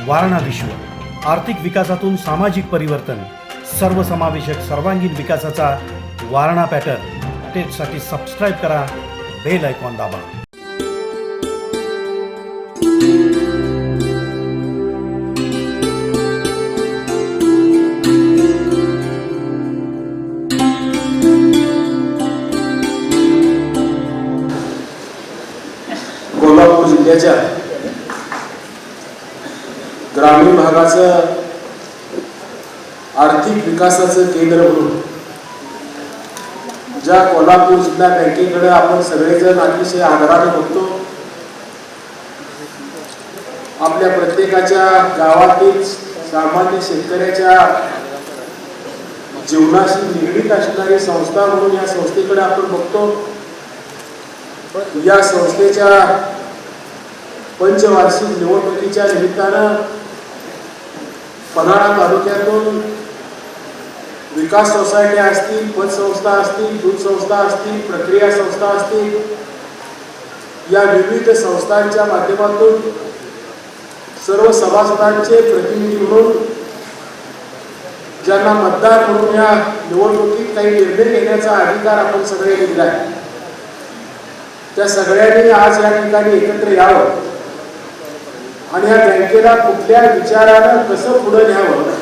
वारणा विश्व आर्थिक विकासातून सामाजिक परिवर्तन, सर्वसमावेशक सर्वांगीण विकासाचा वारणा पॅटर्न अपडेटसाठी सबस्क्राईब करा, बेल आयकॉन दाबा. कोल्हापूर जिल्ह्याच्या ग्रामीण भागाचं आर्थिक विकासाचं केंद्र म्हणून ज्या कोल्हापूर जिल्हा बँकेकडे आपण सगळेजण अतिशय आदराने बघतो, आपल्या प्रत्येकाच्या गावातील सामान्य शेतकऱ्याच्या जीवनाशी निगडीत असणारी संस्था म्हणून या संस्थेकडे आपण बघतो. या संस्थेच्या पंचवार्षिक निवडणुकीच्या निमित्तानं पन्हाळा तालुक्यातून विकास सोसायट्या असतील, पतसंस्था असतील, दूध संस्था असतील, प्रक्रिया संस्था असतील, या विविध संस्थांच्या माध्यमातून सर्व सभासदांचे प्रतिनिधी म्हणून ज्यांना मतदार म्हणून या निवडणुकीत काही निर्णय घेण्याचा अधिकार आपण सगळ्यांनी दिला आहे, त्या सगळ्यांनी आज या ठिकाणी एकत्र यावं आणि या बँकेला कुठल्या विचारानं कसं पुढे न्यावं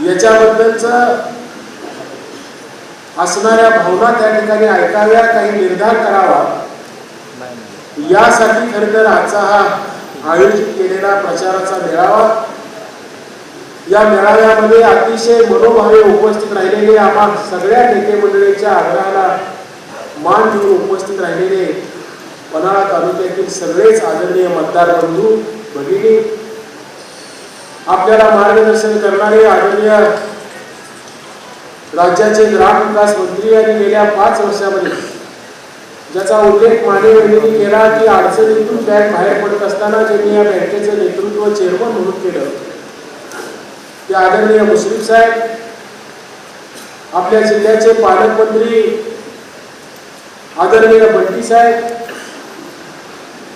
याच्याबद्दलच असणाऱ्या भावना त्या ठिकाणी ऐकाव्या, काही निर्धार करावा, यासाठी खरं तर आजचा हा आयोजित केलेला प्रचाराचा मेळावा. या मेळाव्यामध्ये अतिशय मनोभावे उपस्थित राहिलेले आम्हा सगळ्या नेते मंडळींच्या आग्रहाला मान देऊन उपस्थित राहिलेले पन्हाळा तालुक्यातील सगळेच आदरणीय मतदार बंधू भगिनी, आपल्याला मार्गदर्शन करणारे आदरणीय राज्याचे ग्रामविकास मंत्री यांनी गेल्या 5 वर्षामध्ये ज्याचा उल्लेख माननीय केला की अडचणीतून बँक बाहेर पडत असताना ज्यांनी या बँकेचे नेतृत्व चेअरमन म्हणून केलं ते आदरणीय मुश्रीफ साहेब, आपल्या जिल्ह्याचे पालकमंत्री आदरणीय बंटी साहेब,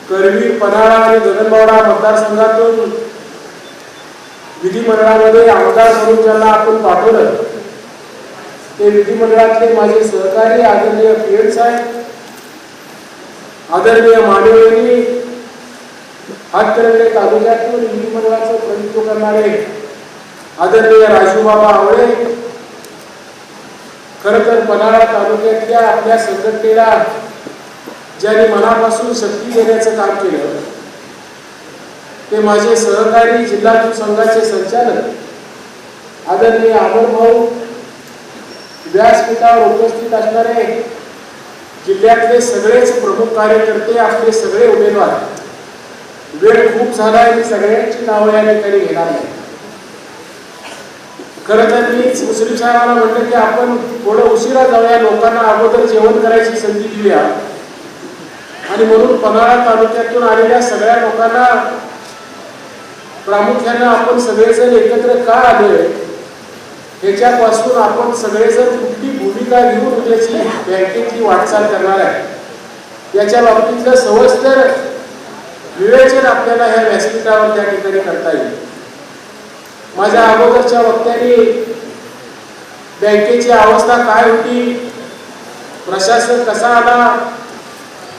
करवीर, पन्हाळा आणि गगनबावडा मतदारसंघातून विधिमंडळामध्ये आमदार म्हणून ज्यांना आपण पाठवलं ते विधिमंडळातले माझे सहकारी आदरणीय पीएड साहेब, आदरणीय माननीय हातकणंगले तालुक्यातून विधिमंडळाचं प्रतिनिधित्व करणारे आदरणीय राजूबाबा आवळे, खरं तर पन्हाळा तालुक्यातल्या आपल्या संघटनेला ज्यांनी मनापासून शक्ती देण्याचं काम केलं ते माझे सहकारी जिल्हा दूध संघाचे संचालक आदरणीय अमर भाऊ, व्यासपीठावर उपस्थित असणारे जिल्ह्यातले सगळेच प्रमुख कार्यकर्ते, आपले सगळे उमेदवार. वेळ खूप झालाय, मी सगळ्यांची नावं या ठिकाणी घेणार नाही. खरं तर मीच मुश्रीफ साहेबांना म्हटलं की आपण थोडं उशिरा जाऊया, लोकांना अगोदर जेवण करायची संधी दिल्या आणि म्हणून पन्हाळा तालुक्यातून आलेल्या सगळ्या लोकांना प्रामुख्याने आपण सगळेजण एकत्र का आलोय ह्याच्यापासून आपण सगळेजण कुठली भूमिका घेऊन उद्याची बँकेची वाटचाल करणार आहे याच्या बाबतीतलं सविस्तर विवेचन आपल्याला ह्या व्यासपीठावर त्या ठिकाणी करता येईल. माझ्या अगोदरच्या वक्त्यांनी बँकेची अवस्था काय होती, प्रशासन कसा आला,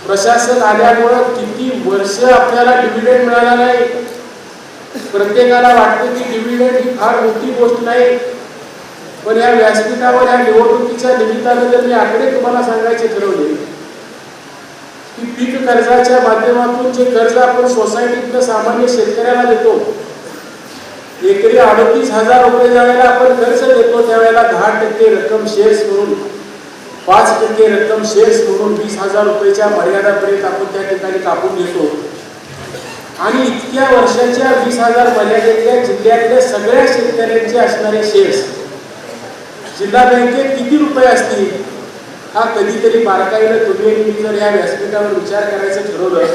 प्रशासन आल्यामुळे किती वर्ष आपल्याला डिव्हिडंड मिळाला नाही. प्रत्येकाला वाटतं की डिव्हिडंड ही फार मोठी गोष्ट नाही, पण या व्यासपीठावर या निवडणुकीच्या निमित्तानं जर मी आकडे तुम्हाला सांगायचे ठरवले की पीक कर्जाच्या माध्यमातून जे कर्ज आपण सोसायटीतल्या सामान्य शेतकऱ्याला देतो, एकरी 38,000 रुपये ज्यावेळेला आपण कर्ज देतो त्यावेळेला 10% रक्कम शेअर्स म्हणून, 5% रक्कम शेअर्स म्हणून 20,000 रुपयाच्या मर्यादापर्यंत आपण त्या ठिकाणी कापून घेतो आणि इतक्या वर्षाच्या 20,000 मर्यादेतल्या जिल्ह्यातल्या सगळ्या शेतकऱ्यांचे असणारे शेअर्स जिल्हा बँकेत किती रुपये असतील हा कधीतरी बारकाईनं तुम्ही जर या व्यासपीठावर विचार करायचं ठरवलं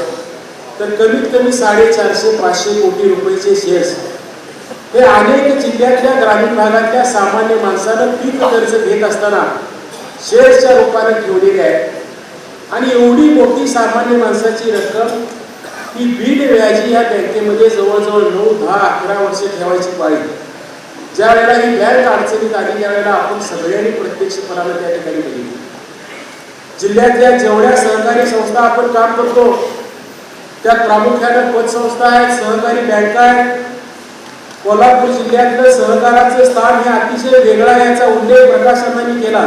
तर कमीत कमी 450-500 कोटी रुपयाचे शेअर्स हे अनेक जिल्ह्यातल्या ग्रामीण भागातल्या सामान्य माणसानं पीक कर्ज घेत असताना शेअर्सच्या रूपाने ठेवलेले आहे. आणि एवढी मोठी सामान्य माणसाची रक्कम की बिन व्याजी ह्या बँकेमध्ये जवळजवळ 9, 10, 11 वर्ष ठेवायची पाळी. ज्या वेळेला ही बँक अडचणीत आली त्यावेळेला आपण सगळ्यांनी प्रत्यक्षपणाने त्या ठिकाणी बघितली. जिल्ह्यातल्या जेवढ्या सहकारी संस्था आपण काम करतो त्यात प्रामुख्याने पतसंस्था आहेत, सहकारी बँका आहेत. कोल्हापूर जिल्ह्यातलं सहकाराचं स्थान हे अतिशय वेगळं आहे याचा उल्लेख प्रकाशनाने केला.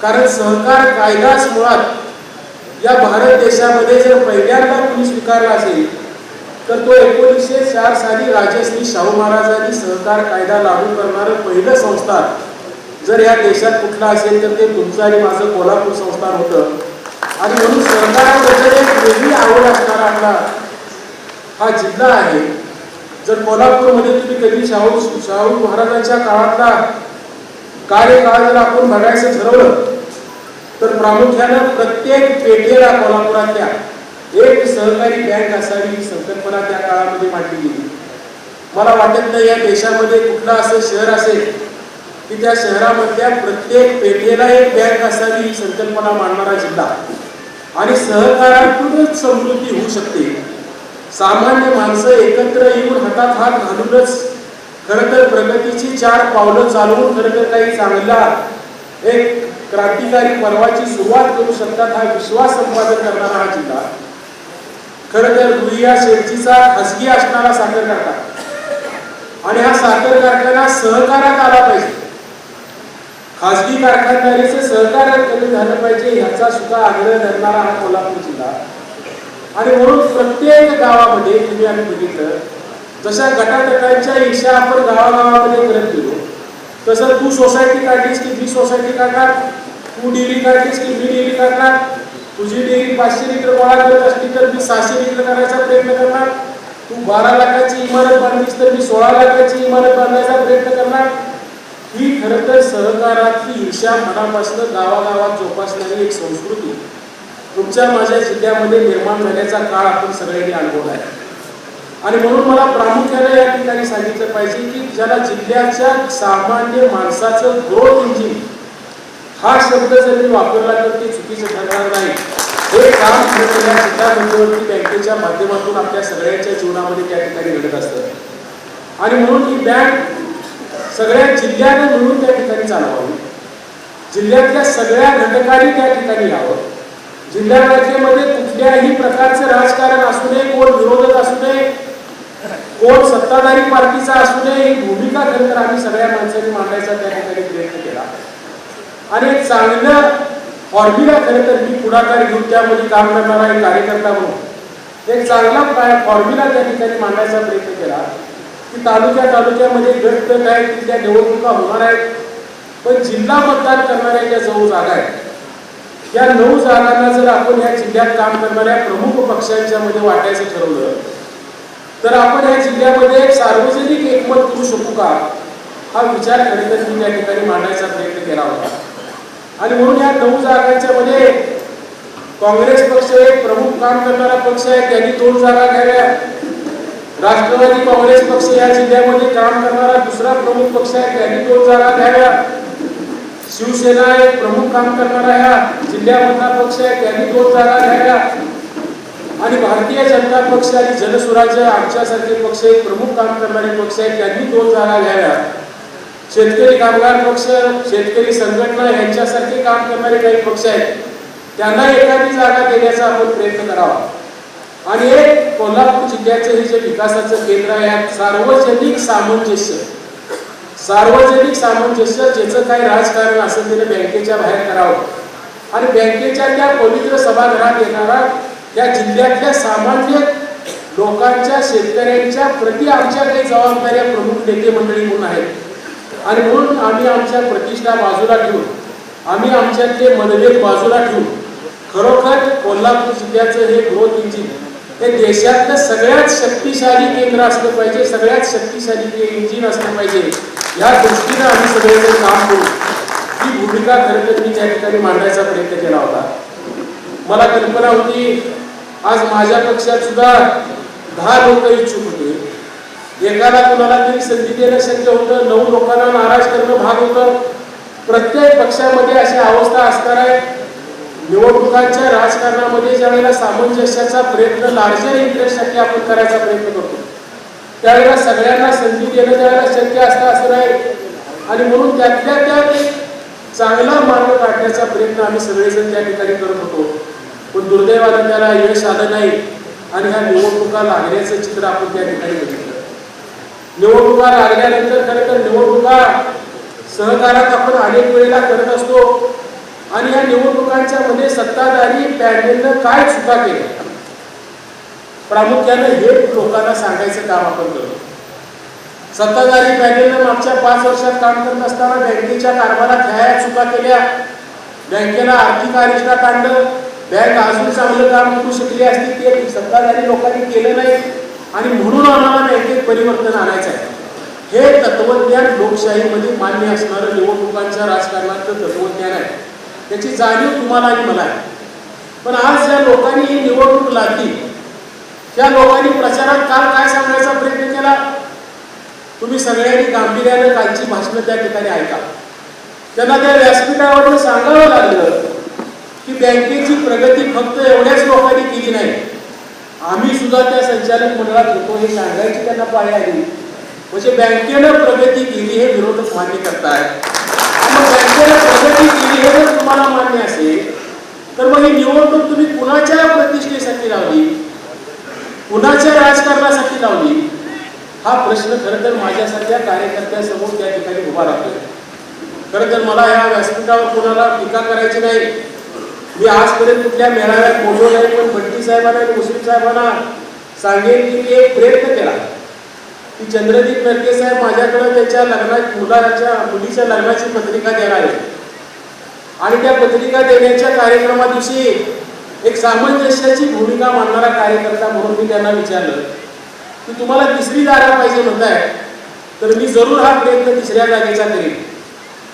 कारण सहकार कायदाच मुळात या भारत देशामध्ये जर पहिल्यांदा कुणी स्वीकारला असेल तर तो 1904 साली राजश्री शाहू महाराजांनी सहकार कायदा लागू करणारं पहिलं संस्थान जर या देशात कुठलं असेल तर ते तुमचं आणि माझं कोल्हापूर संस्थान होतं. आणि म्हणून सहकाराबद्दल एक वेगळी आवड असणारा आपला हा जिल्हा आहे. जर कोल्हापूरमध्ये तुम्ही कधी शाहू महाराजांच्या काळातला कार्यकाळ जर आपण बघायचं ठरवलं तर प्रामुख्यानं प्रत्येक पेठेला कोल्हापुरातल्या एक सहकारी बँक असावी ही संकल्पना त्या काळामध्ये मांडली गेली. मला वाटत नाही या देशामध्ये कुठलं असं शहर असेल की त्या शहरामधल्या प्रत्येक पेठेला एक बँक असावी ही संकल्पना मांडणारा जिल्हा. आणि सहकारातूनच समृद्धी होऊ शकते. सामान्य माणसं एकत्र येऊन हातात हात घालूनच खरं तर प्रगतीची 4 पावलं चालवून खरं तर काही चांगला एक क्रांतिकारी पर्वाची सुरुवात करू शकतात हा विश्वास संपादन करणारा हा जिल्हा. खरं तर रुईया शेठजीचा खासगी असणारा साखर कारखाना आणि हा साखर कारखाना सहकारात आला पाहिजे. खासगी कारखानदारीचं सहकार्य कमी झालं पाहिजे ह्याचा सुद्धा आग्रह धरणारा हा कोल्हापूर जिल्हा. आणि म्हणून प्रत्येक गावामध्ये तुम्ही आम्ही बघितलं जशा गटातटांच्या ईर्ष्या आपण गावागावामध्ये करत गेलो तसं तू सोसायटी काढलीस की मी सोसायटी काढणार, तू डेअरी काढलीस की मी डेअरी काढणार, तुझी डेअरी 500 लिटर गोळा करत असली तर मी 600 लिटर करायचा प्रयत्न करणार, तू 12 लाखाची इमारत बांधलीस तर मी 16 लाखाची इमारत बांधायचा प्रयत्न करणार. ही खरं तर सहकारातली ईर्ष्या मनापासून गावागावात जोपासणारी एक संस्कृती तुमच्या माझ्या जिल्ह्यामध्ये निर्माण झाल्याचा काळ आपण सगळ्यांनी अनुभवला आहे. आणि म्हणून मला प्रामुख्याने या ठिकाणी सांगितलं पाहिजे की ज्याला जिल्ह्याच्या सामान्य माणसाचं ग्रोथ इंजिन हा शब्द जर मी वापरला तर ते चुकीचं ठरणार नाही. हे काम खरं या जिल्हा मध्यवर्ती बँकेच्या माध्यमातून आपल्या सगळ्यांच्या जीवनामध्ये त्या ठिकाणी घडत असतं. आणि म्हणून ही बँक सगळ्या जिल्ह्याने मिळून त्या ठिकाणी चालवावी. जिल्ह्यातल्या सगळ्या घटकांनी त्या ठिकाणी यावं. जिल्हा बँकेमध्ये कुठल्याही प्रकारचं राजकारण असू नये, कोण विरोधक असू नये, कोण सत्ताधारी पार्टीचा असू नये, ही भूमिका खरं तर आम्ही सगळ्या माणसांनी मांडायचा त्या ठिकाणी प्रयत्न केला. आणि एक चांगलं फॉर्म्युला खरं तर मी पुढाकार घेऊन त्यामध्ये काम करणारा एक कार्यकर्ता म्हणून एक चांगला फॉर्म्युला त्या ठिकाणी मांडायचा प्रयत्न केला की तालुक्यामध्ये गट आहेत तिथल्या निवडणुका होणार आहेत पण जिल्हा मतदान करणाऱ्या ज्या 9 जागा आहेत या 9 जागांना जर आपण या जिल्ह्यात काम करणाऱ्या प्रमुख पक्षांच्या मध्ये वाटायचं ठरवलं तर आपण या जिल्ह्यामध्ये एक सार्वजनिक एकमत करू शकू का हा विचार खरं तर मी त्या ठिकाणी मांडायचा प्रयत्न केला होता. आणि म्हणून या 9 जागांच्या मध्ये काँग्रेस पक्ष एक प्रमुख काम करणारा पक्ष आहे त्यांनी 2 जागा घ्याव्या. राष्ट्रवादी काँग्रेस पक्ष या जिल्ह्यामध्ये काम करणारा दुसरा प्रमुख पक्ष आहे त्यांनी 2 जागा घ्याव्या. शिवसेना एक प्रमुख काम करणारा या जिल्ह्यामधला पक्ष आहे त्यांनी 2 जागा घ्याव्या. आणि भारतीय जनता पक्ष आणि जनसुराज्य आमच्यासारखे पक्ष एक प्रमुख काम करणारे पक्ष आहेत त्यांनी 2 जागा घ्याव्या. शेतकरी कामगार पक्ष, शेतकरी संघटना यांच्यासारखे काम करणारे काही पक्ष आहेत त्यांना एखादी जागा देण्याचा आपण प्रयत्न करावा. आणि एक कोल्हापूर जिल्ह्याचं हे जे विकासाचं केंद्र आहे सार्वजनिक सामंजस्य ज्याचं काही राजकारण असेल त्याने बँकेच्या बाहेर करावं. आणि बँकेच्या त्या पवित्र सभागृहात येणारा या जिल्ह्यातल्या सामान्य लोकांच्या शेतकऱ्यांच्या प्रति आमच्या काही जबाबदाऱ्या प्रमुख नेते मंडळी म्हणून आहेत. आणि म्हणून आम्ही आमच्या प्रतिष्ठा बाजूला ठेवून आम्ही आमच्यातले मनभेद बाजूला ठेवून खरोखर कोल्हापूर जिल्ह्याचं हे ग्रोथ इंजिन हे देशातलं सगळ्यात शक्तिशाली केंद्र असलं पाहिजे, सगळ्यात शक्तिशाली इंजिन असलं पाहिजे या दृष्टीने आम्ही सगळेजण काम करू. ही भूमिका खरं तर मी त्या ठिकाणी मांडायचा प्रयत्न केला होता. मला कल्पना होती आज माझ्या पक्षात सुद्धा 10 लोक इच्छुक होते. एकाला कुणाला तरी संधी देणं शक्य होतं, 9 लोकांना नाराज करणं भाग होतं. प्रत्येक पक्षामध्ये अशी अवस्था असणार आहे. निवडणुकांच्या राजकारणामध्ये ज्या वेळेला सामंजस्याचा प्रयत्न लार्जर इंटरेस्टसाठी आपण करायचा प्रयत्न करतो, त्यावेळेला सगळ्यांना संधी देणं त्यावेळेला शक्य असतं असं नाही. आणि म्हणून त्यातल्या त्यात एक चांगला मार्ग काढण्याचा प्रयत्न आम्ही सगळेजण त्या ठिकाणी करत होतो. पण दुर्दैवानं त्याला यश आलं नाही आणि ह्या निवडणुका लागण्याचं चित्र आपण त्या ठिकाणी बघितलं. निवडणुका लागल्यानंतर खरं तर निवडणुका सहकारात आपण अनेक वेळेला करत असतो आणि या निवडणुकांच्या मध्ये सत्ताधारी पॅनलनं काय चुका केल्या प्रामुख्यानं हे लोकांना सांगायचं काम आपण करतो. सत्ताधारी पॅनलनं मागच्या 5 वर्षात काम करत असताना बँकेच्या कारभारात ह्या चुका केल्या, बँकेला आर्थिक अरिष्टात आणलं, बँक अजून चांगलं काम करू शकली असती ते सत्ताधारी लोकांनी केलं नाही आणि म्हणून आम्हाला बँकेत परिवर्तन आणायचं आहे. हे तत्वज्ञान लोकशाहीमध्ये मान्य असणारं निवडणुकांच्या राजकारणाचं तत्वज्ञान आहे. त्याची जाणीव तुम्हाला आणि मला आहे. पण आज ज्या लोकांनी ही निवडणूक लागली त्या लोकांनी प्रचारात काल काय सांगण्याचा प्रयत्न केला, तुम्ही सगळ्यांनी गांभीर्यानं कालची भाषणं त्या ठिकाणी ऐका. त्यांना त्या व्यासपीठावरून सांगावं लागलं की बँकेची प्रगती फक्त एवढ्याच लोकांनी केली नाही, आम्ही सुद्धा त्या संचालक मंडळात होतो हे सांगायची त्यांना पाळी आली. म्हणजे बँकेनं प्रगती केली हे विरोधक मान्य करतायत. मग बँकेनं प्रगती केली हे जर तुम्हाला मान्य असेल तर मग ही निवडणूक तुम्ही कुणाच्या प्रतिष्ठेसाठी लावली, कुणाच्या राजकारणासाठी लावली, हा प्रश्न खरं तर माझ्यासारख्या कार्यकर्त्यासमोर त्या ठिकाणी उभा राहतोय. खरं तर मला या व्यासपीठावर कोणाला टीका करायची नाही. मी आजपर्यंत कुठल्या मेळाव्यात बोललो नाही, पण भट्टी साहेबांना आणि मुश्रीफ साहेबांना सांगेन की मी एक प्रयत्न केला की चंद्रदीप नरके साहेब माझ्याकडे त्याच्या मुलीच्या लग्नाची पत्रिका देणार आहे आणि त्या पत्रिका देण्याच्या कार्यक्रमा दिवशी एक सामंजस्याची भूमिका मांडणारा कार्यकर्ता म्हणून मी त्यांना विचारलं की तुम्हाला 3री जागा पाहिजे म्हणताय तर मी जरूर हा प्रयत्न 3ऱ्या जागेचा करेन.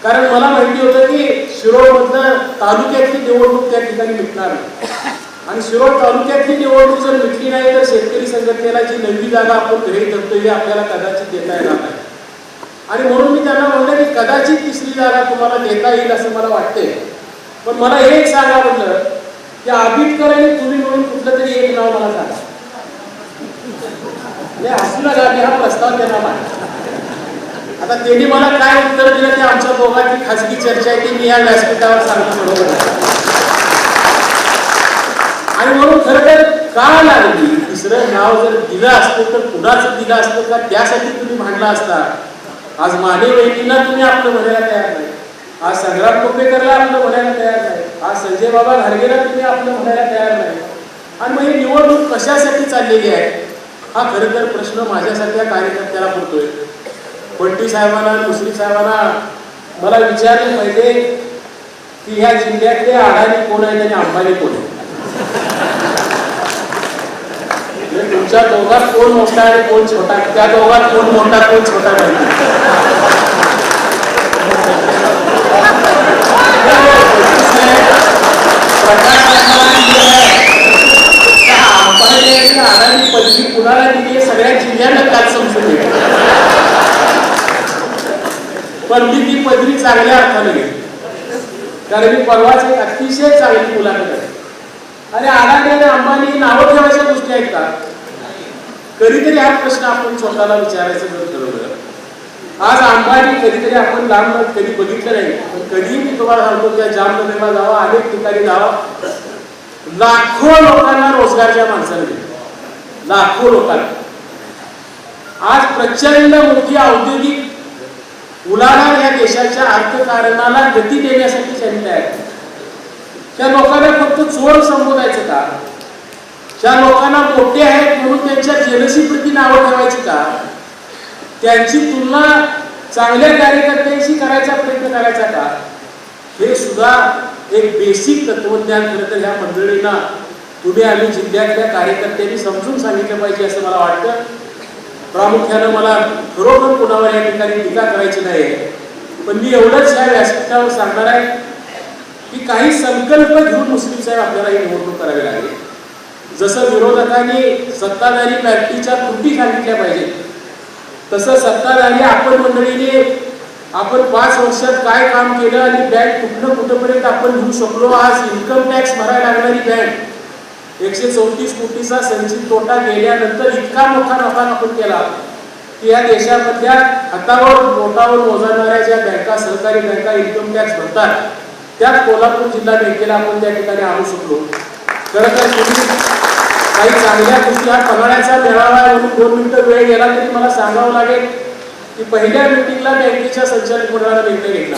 कारण मला माहिती होतं की शिरोळमधलं तालुक्यातली निवडणूक त्या ठिकाणी मिटणार नाही आणि शिरोळ तालुक्यातली निवडणूक जर मिटली नाही तर शेतकरी संघटनेला जी नवी जागा आपण गृहीत धरतो हे आपल्याला कदाचित देता येणार नाही. आणि म्हणून मी त्यांना म्हणलं की कदाचित 3री जागा तुम्हाला देता येईल असं मला वाटते. पण मला हे एक सांगा म्हणलं की आंबेडकर आणि तुम्ही म्हणून कुठलं तरी एक नाव मला सांगा. हसूला गावी हा प्रस्ताव त्यांना मांडला. आता त्यांनी मला काय उत्तर दिलं ते आमच्या दोघांची खासगी चर्चा आहे ती मी या व्यासपीठावर सांगतो बरोबर आहे. आणि म्हणून खरं तर का लागली 3रं नाव जर दिलं असतं तर कुणाचं दिलं असतं का त्यासाठी तुम्ही भांडला असता. आज माने वहिनींना तुम्ही आपलं म्हणायला तयार नाही, आज संग्राम कोपेकरला आपलं म्हणायला तयार नाही, आज संजय बाबा घारगेला तुम्ही आपलं म्हणायला तयार नाही. आणि मग ही निवडणूक कशासाठी चाललेली आहे हा खरं तर प्रश्न माझ्यासारख्या कार्यकर्त्याला पडतोय. भट्टी साहेबांना मुश्रीफ साहेबांना मला विचारलं पाहिजे की ह्या जिल्ह्यातले अडाणी कोण आहेत आणि अंबानी कोण आहे. तुमच्या दोघात कोण मोठा आणि कोण छोटा, त्या दोघात कोण मोठा कोण छोटा नाही. अडाणी पदवी कुणाला दिली सगळ्या जिल्ह्यांना काल समजून येईल. पण मी ती पदवी चांगल्या अर्थाने घेतली. कारण मी परवाच एक अतिशय चांगली मुलाखत आहे. आणि अडाणी आणि अंबानी नावं ठेवायच्या गोष्टी आहेत का? कधीतरी हा प्रश्न आपण स्वतःला विचारायचं जर ठरवलं. आज अंबानी कधीतरी आपण लांब कधी बघितलं नाही, पण कधी मी तुम्हाला सांगतो त्या जामनगरला जावा, अनेक ठिकाणी जावा, लाखो लोकांना रोजगारच्या माणसाने दिले, लाखो लोकांना. आज प्रचंड मोठी औद्योगिक उलाढाल या देशाच्या अर्थकारणाला गती देण्यासाठी त्यांनी तयार केली. त्या लोकांना फक्त चोर संबोधायचं का? त्या लोकांना मोठे आहेत म्हणून त्यांच्या जेलसीप्रती नावं ठेवायची का? त्यांची तुलना चांगल्या कार्यकर्त्यांशी करायचा प्रयत्न करायचा का? हे सुद्धा एक बेसिक तत्वज्ञान खरं तर ह्या मंडळींना तुम्ही आम्ही जिल्ह्यातल्या कार्यकर्त्यांनी समजून सांगितलं पाहिजे असं मला वाटतं. प्रामुख्यानं मला खरोखर कुणावर या ठिकाणी टीका करायची नाही, पण मी एवढंच ह्या व्यासपीठावर सांगणार आहे की काही संकल्प घेऊन मुस्लिम साहेब आपल्याला ही निवडणूक करावी लागेल. जसं विरोधकांनी सत्ताधारी पार्टीच्या त्रुटी सांगितल्या पाहिजेत तसं सत्ताधारी आपण मंडळीने आपण 5 वर्षात काय काम केलं आणि बँक कुठनं कुठपर्यंत आपण घेऊ शकलो. आज इन्कम टॅक्स भरायला लागणारी बँक 134 कोटीचा संचित तोटा गेल्यानंतर इतका मोठा नफा आपण केला की या देशामधल्या हातावर बोटावर मोजणाऱ्या ज्या बँका, सहकारी बँका इन्कम टॅक्स भरतात, त्यात कोल्हापूर जिल्हा बँकेला आपण त्या ठिकाणी आणू शकलो. खरं तर तुम्ही काही चांगल्या गोष्टी, हा पन्हाळ्याचा मेळावा आहे म्हणून 2 मिनिटं वेळ गेला तरी मला सांगावं लागेल की पहिल्या मीटिंगला बँकेच्या संचालक मंडळानं निर्णय घेतला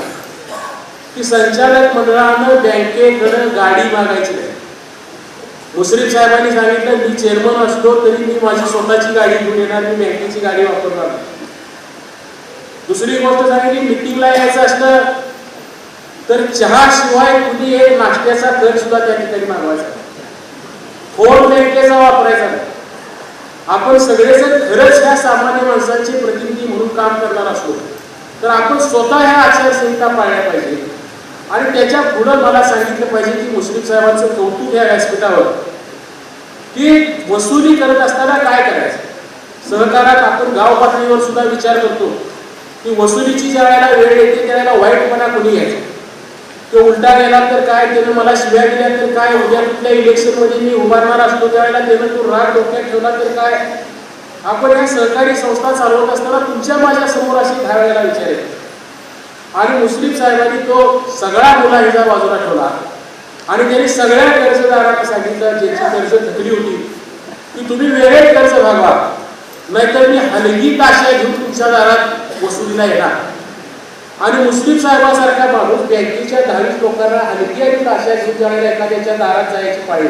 की संचालक मंडळानं बँकेकडे गाडी मागायची नाही. मुश्रीफ साहेबांनी सांगितलं, मी चेअरमन असलो तरी मी माझी स्वतःची गाडी घेऊन येणार, मी बँकेची गाडी वापरणार नाही. दुसरी गोष्ट सांगितली, मीटिंगला यायचं असलं तर चहा शिवाय कुणी एक नाश्त्याचा खर्च सुद्धा त्या ठिकाणी मागवायचा, फोन बँकेचा वापरायचा नाही. आपण सगळेजण खरंच ह्या सामान्य माणसांचे प्रतिनिधी म्हणून काम करणार असलो तर आपण स्वतः ह्या आचारसंहिता पाळल्या पाहिजे. आणि त्याच्या पुढे मला सांगितलं पाहिजे की मुश्रीफ साहेबांचं कौतुक या व्यासपीठावर की वसुली करत असताना काय करायचं. सहकारात आपण गाव पातळीवर सुद्धा विचार करतो की वसुलीची ज्या वेळेला वेळ येते त्यावेळेला वाईटपणा कोणी घ्यायचा, तो उलटा गेला तर काय, त्यानं मला शिव्या दिल्या तर काय, उद्या कुठल्या इलेक्शन मध्ये मी उभारणार असतो त्यावेळेला त्यानं तो राग डोक्यात ठेवला तर काय. आपण या सहकारी संस्था चालवत असताना तुमच्या माझ्या समोर अशी 10 वेळेला विचारेल. आणि मुश्रीफ साहेबांनी तो सगळा मुलाहिजा बाजूला ठेवला आणि त्यांनी सगळ्या कर्जदारांना सांगितलं, ज्यांची कर्ज थकली होती, की तुम्ही वेळेत कर्ज भागवा, नाहीतर मी हलगी ताशा घेऊन तुमच्या दारात वसुलीला येणार. आणि मुश्रीफ साहेबांसारखा माणूस बँकेच्या 10 लोकांना हलगी आणि ताशा घेऊन जायला एखाद्याच्या दारात जायची पाळी.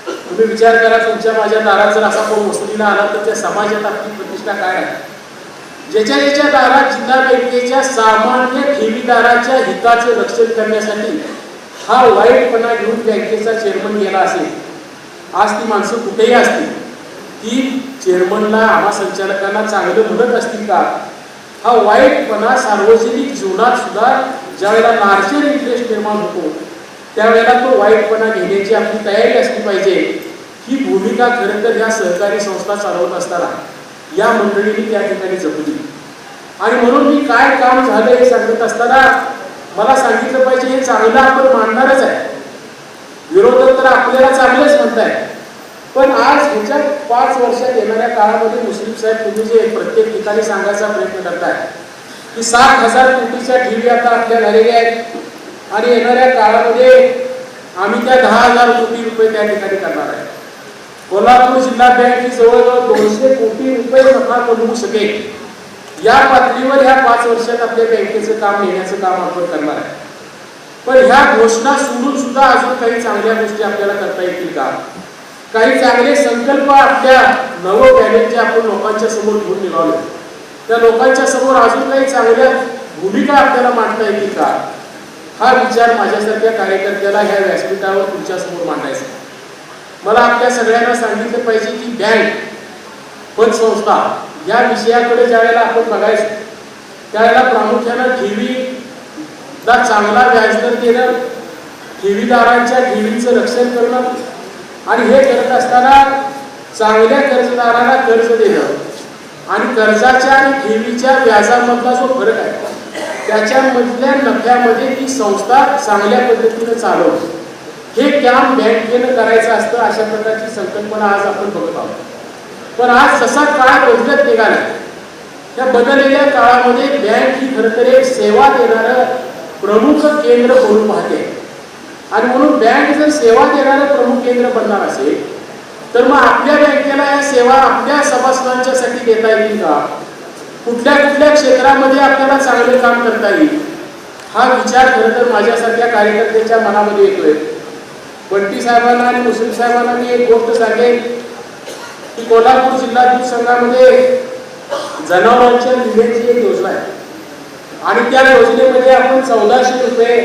तुम्ही विचार करा, तुमच्या माझ्या दारात जर असा कोण वसुलीला आला तर त्या समाजात आपली प्रतिष्ठा काय आहे. ज्याच्या दारात जिल्हा बँकेच्या सामान्य ठेवीदाराच्या हिताचे रक्षण करण्यासाठी हा वाईटपणा घेऊन बँकेचा चेअरमन गेला असेल, आज ती माणसं कुठेही असतील, ती चेअरमनला आम्हा संचालकांना चांगलं म्हणत असतील का. हा वाईटपणा सार्वजनिक जीवनात सुद्धा ज्या वेळेला लार्जर इंटरेस्ट निर्माण होतो त्यावेळेला तो वाईटपणा घेण्याची आपली तयारी असली पाहिजे. ही भूमिका खरं तर ह्या सहकारी संस्था चालवत असताना या मंडळींनी त्या ठिकाणी जपली. आणि म्हणून मी काय काम झालं हे सांगत असताना मला सांगितलं पाहिजे, हे चांगलं आपण मानणारच आहे, विरोधक तर आपल्याला चांगलंच म्हणताय, पण आज ह्याच्या 5 वर्षात येणाऱ्या काळामध्ये मुश्रीफ साहेब तुम्ही जे प्रत्येक ठिकाणी सांगायचा प्रयत्न करताय की 7,000 कोटीच्या ठेवी आता आपल्या झालेल्या आहेत आणि येणाऱ्या काळामध्ये आम्ही त्या 10,000 कोटी रुपये त्या ठिकाणी करणार आहे. कोल्हापूर जिल्हा बँक ही जवळजवळ 200 कोटी रुपये नफा कमवू शकेल. या पातळीवर ह्या 5 वर्षात आपल्या बँकेचं काम नेण्याचं काम आपण करणार आहे. पण ह्या घोषणा सोडून सुद्धा अजून काही चांगल्या गोष्टी आपल्याला करता येतील का. काही चांगले संकल्प आपल्या नवं पॅनेल जे आपण लोकांच्या समोर घेऊन निघालो त्या लोकांच्या समोर अजून काही चांगल्या भूमिका आपल्याला मांडता येतील का, हा विचार माझ्यासारख्या कार्यकर्त्याला ह्या व्यासपीठावर तुमच्या समोर मांडायचा. मला आपल्या सगळ्यांना सांगितलं पाहिजे की बँक पतसंस्था या विषयाकडे ज्या वेळेला आपण बघायचो त्यावेळेला प्रामुख्यानं ठेवीला चांगला व्याजदर देणं, ठेवीदारांच्या ठेवींचं रक्षण करणं आणि हे करत असताना चांगल्या कर्जदारांना कर्ज देणं आणि कर्जाच्या आणि ठेवीच्या व्याजामधला जो फरक आहे त्याच्यामधल्या नफ्यामध्ये ती संस्था चांगल्या पद्धतीने चालवते. हे काम बँकेनं करायचं असतं, अशा प्रकारची संकल्पना आज आपण बघत आहोत. पण आज जसा काळ बदलत निघाला त्या बदललेल्या काळामध्ये बँक ही खरं तर एक सेवा देणारं प्रमुख केंद्र म्हणून पाहते. आणि म्हणून बँक जर सेवा देणारं प्रमुख केंद्र बनणार असेल तर मग आपल्या बँकेला या सेवा आपल्या सभासदांच्यासाठी देता येतील का, कुठल्या कुठल्या क्षेत्रामध्ये आपल्याला चांगले काम करता येईल, हा विचार खरं तर माझ्यासारख्या कार्यकर्त्याच्या मनामध्ये येतोय. बंटी साहेबांना आणि मुश्रीफ साहेबांना मी एक गोष्ट सांगेन की कोल्हापूर जिल्हा दूध संघामध्ये जनावरांच्या विम्याची एक योजना आहे आणि त्या योजनेमध्ये आपण 1400 रुपये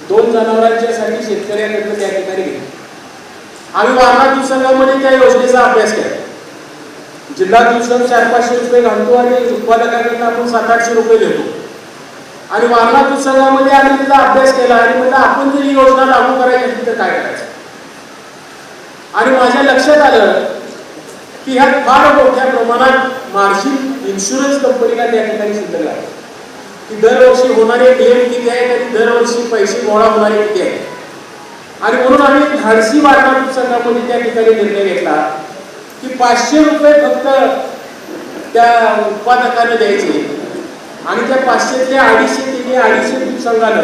2 जनावरांच्यासाठी शेतकऱ्यांकडून त्या ठिकाणी घेतो. आम्ही वारणा दूध संघामध्ये त्या योजनेचा अभ्यास केला. जिल्हा दूध संघ 400-500 रुपये घालतो आणि उत्पादकांकडून आपण 700-800 रुपये देतो. आणि वारणा दूध संघामध्ये आम्ही त्याचा अभ्यास केला आणि म्हणजे आपण जर ही योजना लागू करायची असेल तर काय करायचं. आणि माझ्या लक्षात आलं की ह्यात फार मोठ्या प्रमाणात मार्जिन इन्शुरन्स कंपनीला त्या ठिकाणी सिद्ध झाला. की दरवर्षी होणारे क्लेम किती आहेत आणि दरवर्षी पैसे गोळा होणारे किती आहेत. आणि म्हणून आम्ही धाडसी वारणा संघामध्ये त्या ठिकाणी निर्णय घेतला की 500 रुपये फक्त त्या उत्पादकाने द्यायचे आणि त्या 500तले 250 दूध संघाला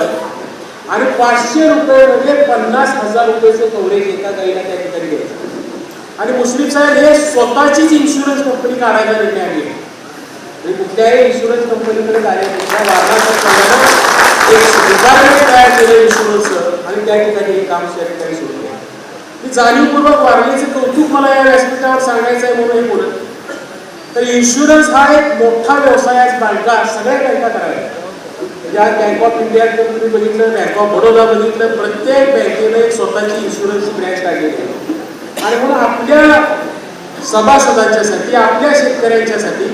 आणि 500 रुपये म्हणजे 50,000 रुपयाचं कव्हरेज एका गाईला त्या ठिकाणी द्यायचं. आणि मुश्रीफ साहेब हे स्वतःचीच इन्शुरन्स कंपनी काढायचा निर्णय आली. म्हणजे कुठल्याही इन्शुरन्स कंपनीकडे जाण्यापेक्षा वारणा एक डिपार्टमेंट तयार केलं इन्शुरन्सचं आणि त्या ठिकाणी हे काम त्या ठिकाणी सुरू केलं. मी जाणीवपूर्वक वारणेचं कौतुक मला या व्यासपीठावर सांगायचं आहे म्हणून हे बोलत. तर इन्शुरन्स हा एक मोठा व्यवसाय आहे. बँका सगळ्या बँका कराव्या. या बँक ऑफ इंडिया तुम्ही बघितलं, बँक ऑफ बडोदा बघितलं, प्रत्येक बँकेने एक स्वतःची इन्शुरन्सची ब्रँच काढलेली आहे. आणि म्हणून आपल्या सभासदांच्यासाठी आपल्या शेतकऱ्यांच्यासाठी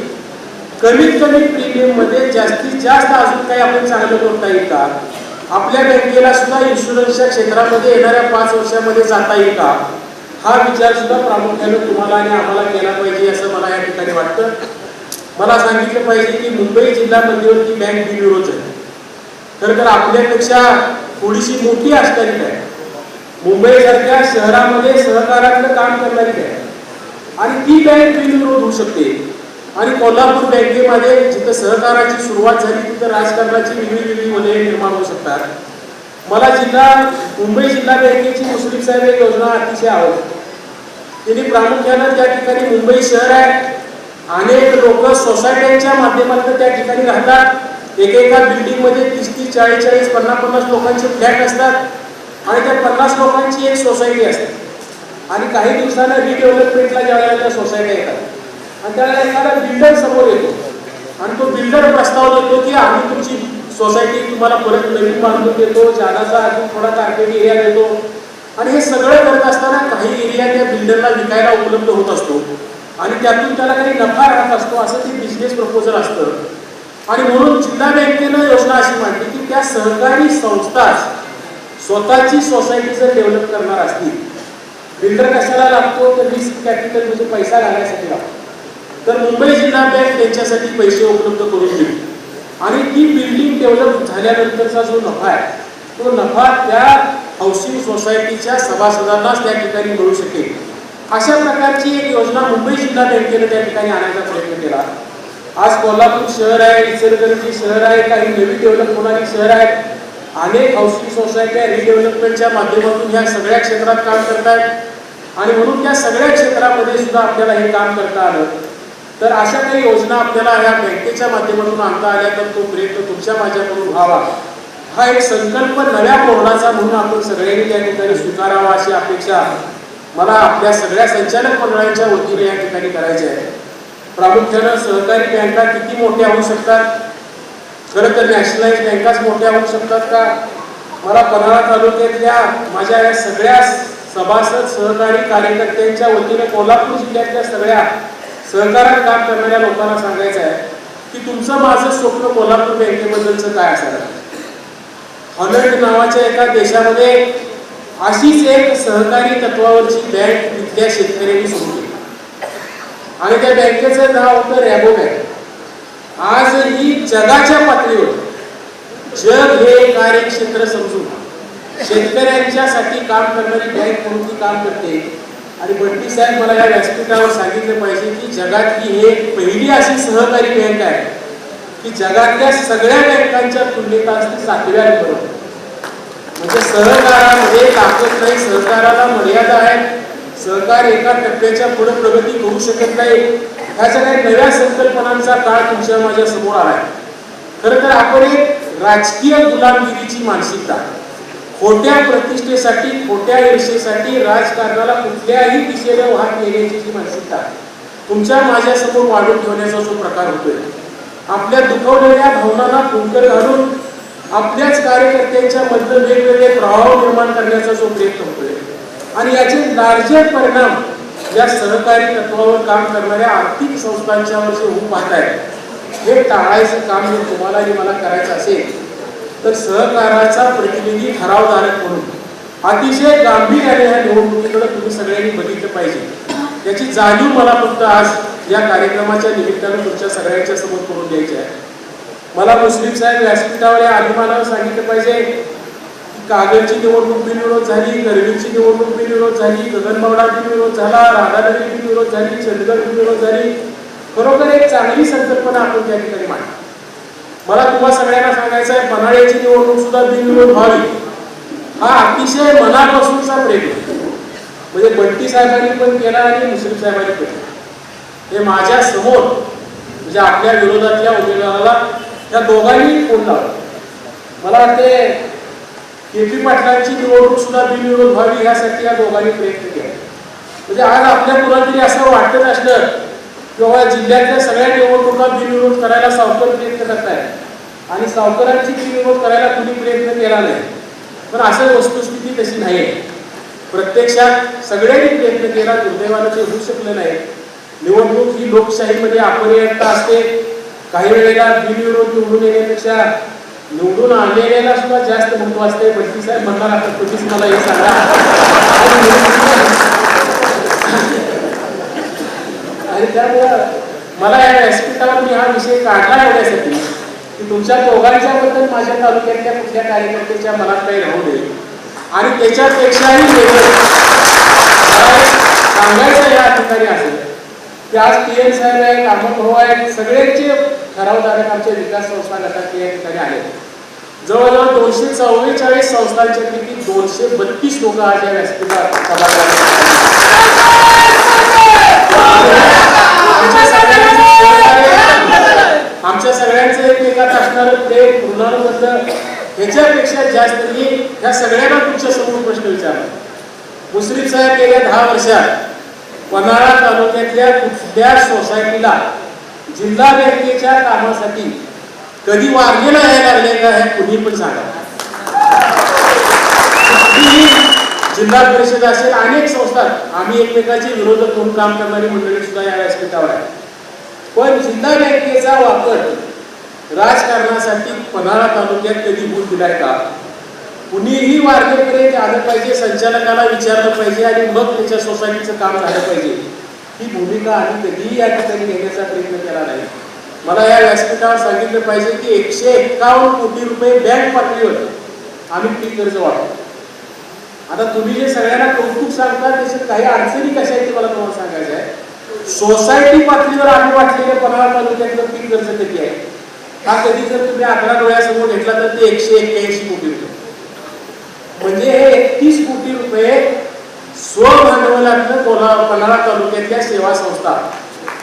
कमीत कमी प्रीमियम मध्ये जास्तीत जास्त अजून काही आपण चांगलं करता येईल का, आपल्या बँकेला सुद्धा इन्शुरन्सच्या क्षेत्रामध्ये येणाऱ्या 5 वर्षामध्ये जाता येईल का, हा विचार सुद्धा प्रामुख्याने तुम्हाला आणि आम्हाला केला पाहिजे असं मला या ठिकाणी वाटतं. मला सांगितलं पाहिजे की मुंबई जिल्हा मध्यवर्ती बँक बिनविरोध आहे. खरं तर आपल्यापेक्षा थोडीशी मोठी असणारी आहे. मुंबईसारख्या शहरामध्ये सहकारातलं काम करणारी आहे आणि ती बँक बिनविरोध होऊ शकते. आणि कोल्हापूर बँकेमध्ये जिथं सहकाराची सुरुवात झाली तिथं राजकारणाची वेगळी वलये निर्माण होऊ शकतात. मला मुंबई जिल्हा बँकेची मुश्रीफ साहेब एक योजना अतिशय आवडते. त्यांनी प्रामुख्यानं त्या ठिकाणी मुंबई शहर आहे, अनेक लोक सोसायट्यांच्या माध्यमातून त्या ठिकाणी राहतात. एकेका बिल्डिंग मध्ये 30-30, 40-40, 50-50 लोकांचे फ्लॅट असतात आणि त्या 50 लोकांची एक सोसायटी असते. आणि काही दिवसांना रिडेव्हलपमेंटला ज्यावेळेला त्या सोसायट्या येतात आणि त्यावेळेला एखादा बिल्डर समोर येतो आणि तो बिल्डर प्रस्ताव देतो की आम्ही तुमची सोसायटी तुम्हाला परत नवीन बांधून देतो, जादाचा अजून थोडा टार्गेट एरिया देतो. आणि हे सगळं करत असताना काही एरिया त्या बिल्डरला विकायला उपलब्ध होत असतो आणि त्यातून त्याला काही नफा राहत असतो. असं ते बिझनेस प्रपोजल असतं. आणि म्हणून जिल्हा बँकेनं योजना अशी मांडली की त्या सहकारी संस्था स्वतःची सोसायटी जर डेव्हलप करणार असतील, बिल्डर कशाला लागतो तर रिस्क कॅपिटल म्हणजे पैसा घालण्यासाठी लागतो, तर मुंबई जिल्हा बँक त्यांच्यासाठी पैसे उपलब्ध करून देईल आणि ती बिल्डिंग डेव्हलप झाल्यानंतरचा जो नफा आहे तो नफा त्या हाऊसिंग सोसायटीच्या सभासदांनाच त्या ठिकाणी मिळू शकेल. अशा प्रकारची एक योजना मुंबई जिल्हा बँकेने त्या ठिकाणी आणण्याचा प्रयत्न केला. आज कोल्हापूर शहर आहे, इचलकरंजी शहर आहे, काही नवी डेव्हलप होणारी शहर आहेत, अनेक हाऊसिंग सोसायट्या रिडेव्हलपमेंटच्या माध्यमातून ह्या सगळ्या क्षेत्रात काम करतायत आणि म्हणून त्या सगळ्या क्षेत्रामध्ये सुद्धा आपल्याला हे काम करता आलं. तर अशा काही योजना आपल्याला या बँकेच्या माध्यमातून आणता आल्या तर तो प्रयत्न तुमच्या माझ्याकडून व्हावा, हा एक संकल्प नव्या धोरणाचा म्हणून आपण सगळ्यांनी त्या ठिकाणी स्वीकारावा अशी अपेक्षा मला आपल्या सगळ्या संचालक मंडळांच्या वतीने या ठिकाणी करायची आहे. प्रामुख्यानं सहकारी बँका किती मोठ्या होऊ शकतात, खरं तर नॅशनलाइज बँकाच मोठ्या होऊ शकतात का? मला पन्हाळा तालुक्यातल्या माझ्या या सगळ्या सभासद सहकारी कार्यकर्त्यांच्या वतीने कोल्हापूर जिल्ह्यातल्या सगळ्या सहकारात काम करणाऱ्या लोकांना सांगायचं आहे की तुमचं माझं स्वप्न कोल्हापूर बँकेबद्दलचं काय असणार. हॉलंड नावाच्या एका देशामध्ये अशीच एक सहकारी तत्वावरची बँक तिथल्या शेतकऱ्यांनी सुरू केली आणि त्या बँकेचं नाव होतं रॅबो बँक. आजही जगाच्या पातळीवर जग हे कार्यक्षेत्र समजून शेतकऱ्यांच्यासाठी काम करणारी बँक म्हणून ती काम करते. आणि बंटी साहेब मला या व्यासपीठावर सांगितलं पाहिजे की जगातली ही पहिली अशी सहकारी बँक आहे की जगातल्या सगळ्या बँकांच्या तुलनेत आज ती 7व्या नंबरवर. म्हणजे सहकारामध्ये ताकद नाही, सहकाराला मर्यादा आहे, सहकार एका टप्प्याच्या पुढे प्रगती करू शकत नाही. ह्या सगळ्या नव्या संकल्पनांचा काळ तुमच्या माझ्या समोर आलाय. खरं तर आपण एक राजकीय गुलामगिरीची मानसिकता, खोट्या प्रतिष्ठेसाठी, खोट्या ईर्षेसाठी राजकारणाला कुठल्याही दिशेने वाहत नेण्याची जी मानसिकता तुमच्या माझ्यासमोर वाढून ठेवण्याचा जो प्रकार होतोय, आपल्या दुखवलेल्या भावनांना फुंकर घालून आपल्याच कार्यकर्त्यांच्या मधलं वेगवेगळे प्रभाव निर्माण करण्याचा जो प्रयत्न होतोय आणि याचे लार्जर परिणाम या सहकारी तत्वावर काम करणाऱ्या आर्थिक संस्थांच्यावर जे होऊ पाहत आहेत, हे टाळायचं काम जर तुम्हाला आणि मला करायचं असेल तर सहकाराचा प्रतिनिधी ठरावधारक म्हणून अतिशय गांभीर्याने या निवडणुकीकडे तुम्ही सगळ्यांनी बघितलं पाहिजे. याची जाणीव मला फक्त आज या कार्यक्रमाच्या निमित्तानं तुमच्या सगळ्यांच्या समोर करून द्यायची आहे. मला मुस्लिम साहेब व्यासपीठावर या अभिमानावर सांगितलं पाहिजे की कागलची निवडणूक बिनविरोध झाली, करवीरची निवडणूक बिनविरोध झाली, गगनबावडा बिनविरोध झाला, राधानगरी बिनविरोध झाली, चंदगड बिनविरोध झाली. खरोखर एक चांगली संकल्पना आपण त्या ठिकाणी मांडली. मला तुम्हा सगळ्यांना सांगायचं आहे, पन्हाळ्याची निवडणूक सुद्धा बिनविरोध व्हावी हा अतिशय मनापासूनचा प्रयत्न म्हणजे बंटी साहेबांनी पण केला आणि मुस्लिम साहेबांनी पण केला. हे माझ्या समोर म्हणजे आपल्या विरोधातल्या उमेदवाराला त्या दोघांनी फोन लावला. मला वाटते के.पी. पाटलांची निवडणूक सुद्धा बिनविरोध व्हावी यासाठी या दोघांनी प्रयत्न केला. म्हणजे आज आपल्या कुणातरी असं वाटत असलं किंवा जिल्ह्यातल्या सगळ्या निवडणुका बिनविरोध करायला सावकर प्रयत्न करतायत आणि सावकारांची बिनविरोध करायला कुणी प्रयत्न केला नाही. पण असं वस्तुस्थिती तशी नाही आहे. प्रत्यक्षात सगळ्यांनी प्रयत्न केला, दुर्दैवानं ते होऊ शकलं नाही. निवडणूक ही लोकशाहीमध्ये अपरिहार्य असते. काही वेळेला बिनविरोध निवडून येण्यापेक्षा निवडून आणलेल्याला सुद्धा जास्त महत्व असते. बंटी साहेब म्हणणार आता तुम्हीच मला हे सांगा. आणि त्यामुळं मला या व्यासपीठावर मी हा विषय काढला एवढ्यासाठी की तुमच्या दोघांच्या बद्दल माझ्या तालुक्यातल्या कुठल्या कार्यकर्त्याच्या मनात काही राहू नये. आणि त्याच्यापेक्षाही सांगायचं या ठिकाणी असेल की आज पी.एन. साहेब आहेत, भाऊ आहेत, सगळ्यांचे ठरावधारक आमच्या विकास संस्था गटातले या ठिकाणी आले. जवळजवळ 244 संस्थांच्या पैकी 232 लोक आज या व्यासपीठात आमच्या सगळ्यांचं एकमेकात असणारं प्रेम ऋणानुबंध ह्याच्यापेक्षा जास्त मी ह्या सगळ्यांना तुमच्या समोर प्रश्न विचारला. मुस्लिम साहेब गेल्या 10 वर्षात पन्हाळा तालुक्यातल्या कुठल्या सोसायटीला जिल्हा बँकेच्या कामासाठी कधी वारलेला यायला लागले का हे कुणी पण सांगा. जिल्हा परिषद असेल अनेक संस्था आम्ही एकमेकाचे विरोधक म्हणून काम करणारी मंडळी सुद्धा या व्यासपीठावर आहे. पण जिल्हा बँकेचा वापर राजकारणासाठी पन्हाळा तालुक्यात कधी होऊन दिलाय का? कुणीही वारलेपर्यंत आलं पाहिजे, संचालकाला विचारलं पाहिजे आणि मग त्याच्या सोसायटीचं काम झालं पाहिजे. ही भूमिका आम्ही कधीही या ठिकाणी घेण्याचा प्रयत्न केला नाही. मला या व्यासपीठावर सांगितलं पाहिजे की 151 कोटी रुपये बँक पातळीवर आम्ही पीक कर्ज वाटतो. आता तुम्ही जे सगळ्यांना कौतुक सांगता त्याच्यात काही अडचणी कशा आहेत ते मला तुम्हाला सांगायचं आहे. सोसायटी पातळीवर आम्ही वाटलेलं पन्हाळा तालुक्यातलं पीक कर्ज किती आहे हा कधी जर तुम्ही आकडा डोळ्यासमोर घेतला तर ते 181 कोटी रुपये म्हणजे हे 31 कोटी रुपये स्वभांडवलातनं पन्हाळा तालुक्यातल्या सेवा संस्था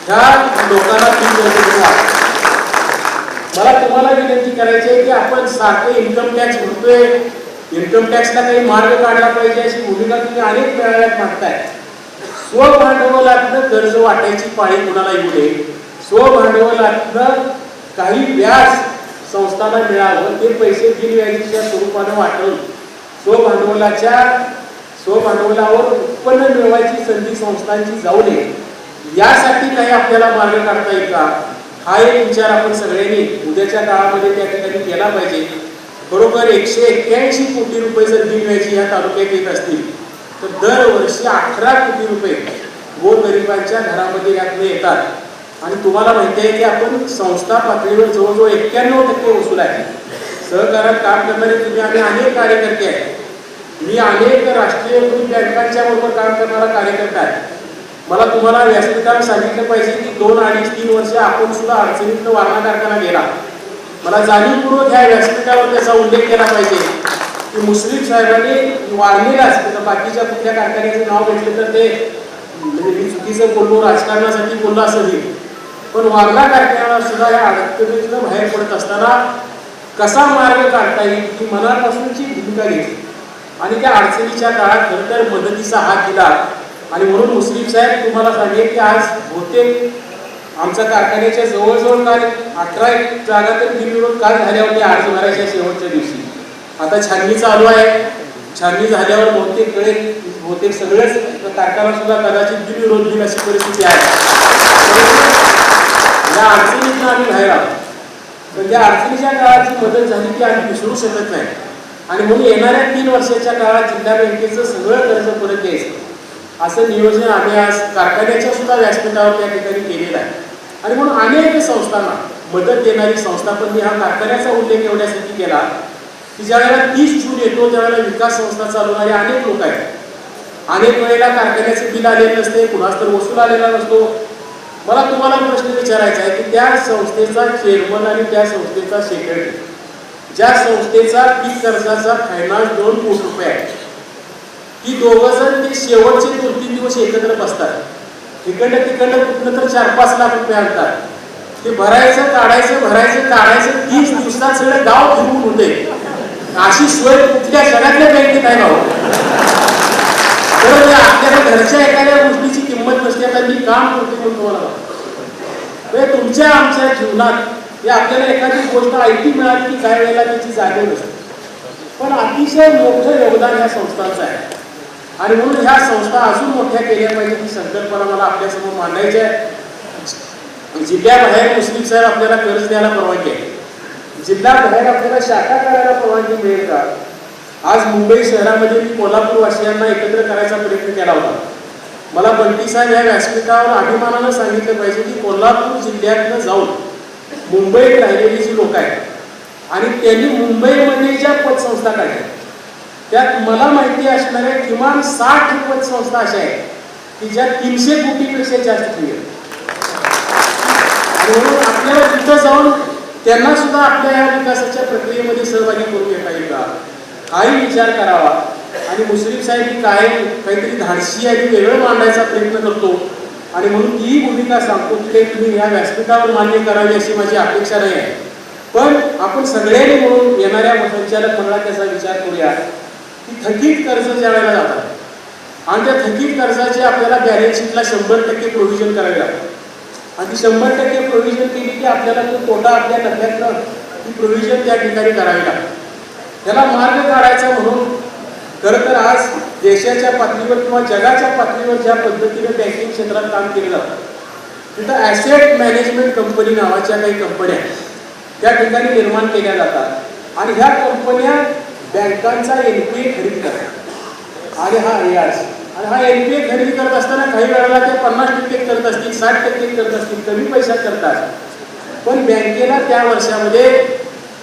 ह्या लोकांना पीक कर्ज देतात. मला तुम्हाला विनंती करायची आहे की आपण सारखे इन्कम टॅक्स भरतोय, इन्कम टॅक्सला काही मार्ग काढला पाहिजे अशी भूमिका तुम्ही अनेक मेळाव्यात मागताय. स्वभांडवलातनं कर्ज वाटायची पाळी कुणाला येऊ नये. स्वभांडवलातनं काही व्याज संस्थांना मिळावं, ते पैसे बिनव्याजीच्या स्वरूपानं वाटून स्वभांडवलावर उत्पन्न मिळवायची संधी संस्थांची जाऊ नये यासाठी काही आपल्याला मार्ग काढता येईल का हा एक विचार आपण सगळ्यांनी उद्याच्या काळामध्ये त्या ठिकाणी केला पाहिजे. बरोबर 181 कोटी रुपये जर बिनव्याजी या तालुक्यात येत असतील तर दरवर्षी 18 कोटी रुपये गोरगरिबांच्या घरामध्ये यातनं येतात. आणि तुम्हाला माहिती आहे की आपण संस्था पातळीवर जवळजवळ 91% वसूल आहे. सहकारात काम करणारे तुम्ही आम्ही अनेक कार्यकर्ते आहेत. मी अनेक राष्ट्रीय बँकांच्या बरोबर काम करणारा कार्यकर्ता आहे. मला तुम्हाला व्यासपीठावर सांगितलं पाहिजे की 2, 2.5, 3 वर्ष आपण सुद्धा अडचणीतनं वारणा कारखाना गेला. मला जाणीवपूर्वक ह्या व्यासपीठावर त्याचा उल्लेख केला पाहिजे की मुस्लिम साहेबांनी वारणेलाच त्याचं बाकीच्या कुठल्या कारखान्याचं नाव घेतलं तर ते म्हणजे मी चुकीचं बोललो, राजकारणासाठी बोललो असं नाही. पण वारणा कारखान्याला सुद्धा या अडचणीतनं बाहेर पडत असताना कसा मार्ग काढता येईल ही मनापासूनची भूमिका घेतली आणि त्या अडचणीच्या काळात खरं तर मदतीचा हात दिला. आणि म्हणून मुस्लिम साहेब तुम्हाला सांगेल की आज बहुतेक आमच्या कारखान्याच्या जवळजवळ काल 18 जागा तर बिनविरोध काल झाल्या होत्या अर्ज भरायच्या शेवटच्या दिवशी. आता छाननी चालू आहे. छाननी झाल्यावर बहुतेक सगळेच कारखाना सुद्धा कदाचित बिनविरोध होईल अशी परिस्थिती आहे. या अडचणीतून आम्ही बाहेर आलो. पण त्या अडचणीच्या काळात जी मदत झाली ती आम्ही विसरू शकत नाही. आणि म्हणून येणाऱ्या 3 वर्षाच्या काळात जिल्हा बँकेचं सगळं कर्ज परत द्यायचं असं नियोजन आम्ही आज कारखान्याच्या सुद्धा व्यासपीठावर त्या ठिकाणी केलेलं आहे. आणि म्हणून अनेक संस्थांना मदत देणारी संस्था. पण मी हा कारखान्याचा उल्लेख एवढ्यासाठी केला की ज्यावेळेला 30 जून येतो त्यावेळेला विकास संस्था चालवणारे अनेक लोक आहेत. अनेक वेळेला कारखान्याचे बिल आलेलं नसते, कुणास तर वसूल आलेला नसतो. मला तुम्हाला प्रश्न विचारायचा आहे की त्या संस्थेचा चेअरमन आणि त्या संस्थेचा सेक्रेटरी, ज्या संस्थेचा पीक कर्जाचा फायनान्स 2 कोटी रुपये आहे, ती दोघं जण ते शेवटचे 2-3 दिवस एकत्र बसतात. तिकडनं कुठनं तर 4-5 लाख रुपये आणतात. ते भरायचं काढायचं भरायचं काढायचं 30 दिवसात सगळं गाव फिरून होते. अशी सोय कुठल्या शहरातल्या बँकेत आहे भाऊ. तर आपल्याला घरच्या एखाद्या गोष्टीची किंमत नसते. आता मी काम करते म्हणून तुम्हाला तुमच्या आमच्या जीवनात आपल्याला एखादी गोष्ट ऐकली मिळाली की काही वेळेला त्याची जाणीव नसते. पण अतिशय मोठं योगदान ह्या संस्थांचं आहे आणि म्हणून ह्या संस्था अजून मोठ्या केल्या पाहिजे ही संकल्पना मला आपल्यासमोर मांडायची आहे. जिल्ह्याबाहेर मुस्लिम साहेब आपल्याला कर्ज द्यायला परवानगी आहे. जिल्ह्याबाहेर आपल्याला शाखा करायला परवानगी मिळेल का? आज मुंबई शहरामध्ये मी कोल्हापूरवासियांना एकत्र करायचा प्रयत्न केला होता. मला बंटी साहेब या व्यासपीठावर अभिमानानं सांगितलं पाहिजे की कोल्हापूर जिल्ह्यातनं जाऊन मुंबईत राहिलेली जी लोक आहेत आणि त्यांनी मुंबईमध्ये ज्या पतसंस्था काढल्या त्यात मला माहिती असणाऱ्या किमान 60 पतसंस्था अशा आहेत की ज्या 300 कोटीपेक्षा जास्त फी आहेत. म्हणून आपल्याला तिथं जाऊन त्यांना सुद्धा आपल्या या विकासाच्या प्रक्रियेमध्ये सहभागी करून घेता येईल का हाही विचार करावा. आणि मुश्रीफ साहेब ही काहीतरी धाडसी आणि वेगळं मांडायचा प्रयत्न करतो आणि म्हणून ती भूमिका सांगतो की तुम्ही या व्यासपीठावर मान्य करावी अशी माझी अपेक्षा नाही आहे. पण आपण सगळ्यांनी म्हणून येणाऱ्या संचालक मंडळात त्याचा विचार करूया की थकीत कर्ज ज्या वेळेला जातात आणि त्या थकीत कर्जाचे आपल्याला बॅलन्स शीटला 100% प्रोव्हिजन करावे लागतं आणि ती 100% प्रोव्हिजन केली की आपल्याला तो तोटा आपल्या नफ्यातनं ती प्रोव्हिजन त्या ठिकाणी करावी लागते. त्याला मार्ग काढायचा म्हणून खरं तर आज देशाच्या पातळीवर किंवा जगाच्या पातळीवर ज्या पद्धतीने बँकिंग क्षेत्रात काम केलं जातं तिथं ॲसेट मॅनेजमेंट कंपनी नावाच्या काही कंपन्या त्या ठिकाणी निर्माण केल्या जातात आणि ह्या कंपन्या बँकांचा NPA खरेदी करतात आणि हा ARC आणि हा NPA खरेदी करत असताना काही वेळेला ते 50% करत असतील, 60% करत असतील, कमी पैशात करतात. पण बँकेला त्या वर्षामध्ये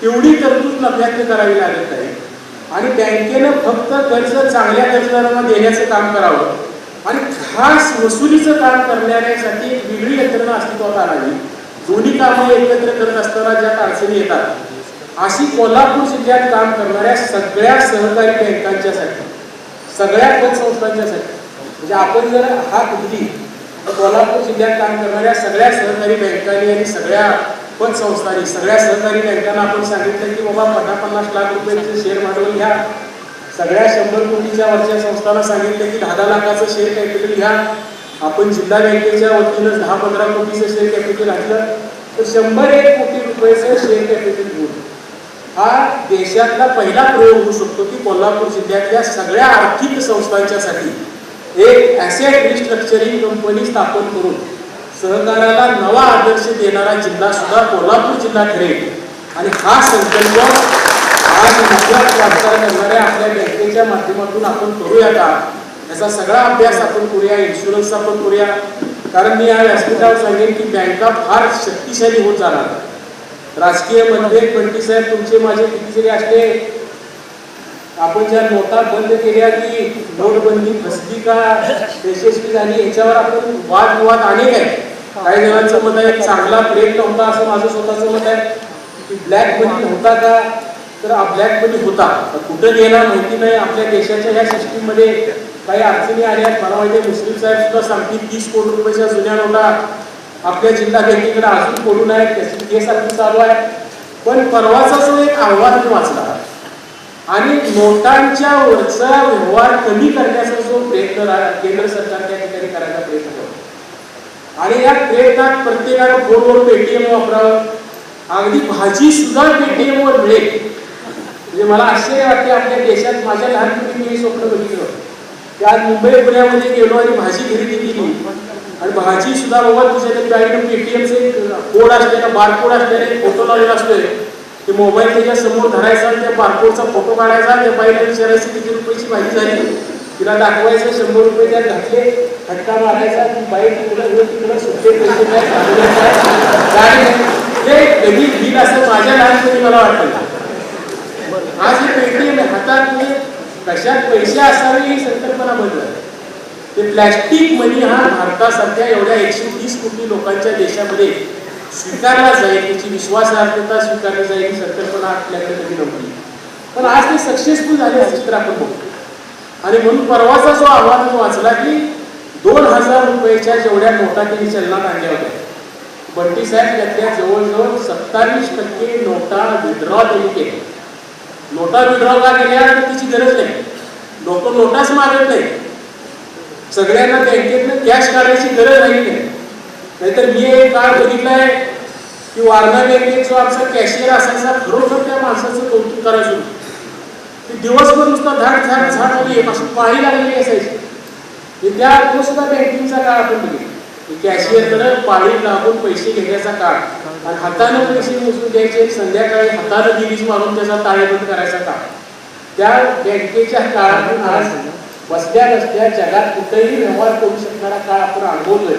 तेवढी तरतूद नफ्यातनं करावी लागत नाही आणि बँकेनं फक्त कर्ज चांगल्या कर्जदारांना देण्याचं काम करावं आणि खास वसुलीचं काम करण्यासाठी एक वेगळी यंत्रणा अस्तित्वात आणावी. दोन्ही कामं एकत्र करत असताना ज्या अडचणी येतात अशी कोल्हापूर जिल्ह्यात काम करणाऱ्या सगळ्या सहकारी बँकांच्यासाठी, सगळ्या पतसंस्थांच्यासाठी म्हणजे आपण जर हात उघडली तर कोल्हापूर जिल्ह्यात काम करणाऱ्या सगळ्या सहकारी बँकांनी आणि सगळ्या पतसंस्थांनी, सगळ्या सहकारी बँकांना आपण सांगितलं की बाबा 50-50 लाख रुपयांचे शेअर भांडवल घ्या. सगळ्या 100 कोटीच्या वरच्या संस्थांना सांगितलं की 10-10 लाखाचं शेअर कॅपिटल घ्या. आपण जिल्हा बँकेच्या वतीनं 10-15 कोटीचं शेअर कॅपिटल घातलं तर 101 कोटी रुपयाचं शेअर कॅपिटल घेऊन हा देशातला पहिला प्रयोग होऊ शकतो की कोल्हापूर जिल्ह्यातल्या सगळ्या आर्थिक संस्थांच्यासाठी एक ॲसेट रिस्ट्रक्चरिंग कंपनी स्थापन करून सहकाराला नवा आदर्श देणारा जिल्हा सुद्धा कोल्हापूर जिल्हा ठरेल. आणि हा संकल्प आज नफ्यात वाटचाल करणाऱ्या आपल्या बँकेच्या माध्यमातून आपण करूया का याचा सगळा अभ्यास आपण करूया. इन्शुरन्स आपण करूया. कारण मी या व्यासपीठावर सांगेन की बँका फार शक्तिशाली होत जाणार. राजकीय मतभेद बंटी साहेब तुमचे माझे किती जरी असले, आपण ज्या नोटा बंद केल्या की नोटबंदी फसली का यशस्वी झाली याच्यावर आपण वादविवाद अनेक आहेत. काही जणांचं मत आहे चांगला प्रयत्न होता असं माझं स्वतःचं मत आहे की ब्लॅक मनी होता का तर ब्लॅक मनी होता, कुठं गेला माहिती नाही. आपल्या देशाच्या ह्या सिस्टीममध्ये काही अडचणी आल्या. मला माहिती आहे मुस्लिम साहेब सुद्धा सांगतील 30 कोटी रुपयाच्या जुन्या नोटा आपल्या जिल्हा बँकेकडे अजून पडून आहेत, त्याची केस आपली चालू आहे. पण परवाचा जो एक अहवाल मी वाचला आणि नोटांच्या वरचा व्यवहार कमी करण्याचा जो प्रयत्न केंद्र सरकार त्या ठिकाणी करायचा प्रयत्न करतो आणि या प्रयत्नात प्रत्येकानं फोनवर पेटीएम वापरावं. अगदी भाजी सुद्धा पेटीएम वर मिळेल. म्हणजे मला आश्चर्य वाटते आपल्या देशात. माझ्या लहानपणी मी स्वप्न बघितलं की आज मुंबई पुण्यामध्ये गेलो आणि भाजी खरेदी केली आणि भाजी सुद्धा बाबा तुझ्या गाडीनं पेटीएमचे कोड असलेला बारकोड असलेले फोटो लावलेला असतोय ते मोबाईल त्याच्या समोर धरायचा त्या बारकोडचा फोटो काढायचा. त्या बाईला विचारायचं किती रुपयाची भाजी झाली, तिला दाखवायचं 100 रुपये त्यात घातले, फटका मारायचा की बाई तिकडं तिकडं सुट्टे पैसे काय गाडी मला वाटतं. आज ही पेटीएम हातात कशात पैसे असावे ही संकल्पना बदलत. ते प्लॅस्टिक मनी हा भारतासारख्या एवढ्या 130 कोटी लोकांच्या देशामध्ये स्वीकारला जाईल, त्याची विश्वासार्हता स्वीकारली जाईल ही संकल्पना आपल्याकडे कधी नव्हती. पण आज ते सक्सेसफुल झाले असे तर आपण बघतो. आणि म्हणून परवाचा जो अहवाल वाचला की 2000 रुपयाच्या जेवढ्या नोटा त्यांनी चलनात आणल्या होत्या, बंटी साहेब त्यातल्या जवळजवळ 27% नोटा विड्रॉ त्यांनी केल्या. नोटा विड्रॉ का केल्या तर तिची गरज नाही, लोक नोटाच मागत नाही, सगळ्यांना बँकेतनं कॅश काढायची गरज नाही. नाहीतर मी एक काळ बघितलाय की वारणा बँकेत जो आमचा कॅशियर असायचा, खरोखर त्या माणसाचं कौतुक करायचो. ते दिवसभर नुसता झाड झाड झाड आली अशी पाळी लागलेली असायची. त्या तो सुद्धा बँकिंगचा काळ आपण बघितला. कॅशियरकडे पाळी लागून पैसे घेण्याचा काळ आणि हाताने पैसे मोजून द्यायचे, संध्याकाळी हाताने दिलीच मारून त्याचा ताळेबंद करायचा काळ. त्या बँकेच्या काळातून आज बसल्या बसल्या जगात कुठेही व्यवहार करू शकणारा काळ आपण अनुभवतोय.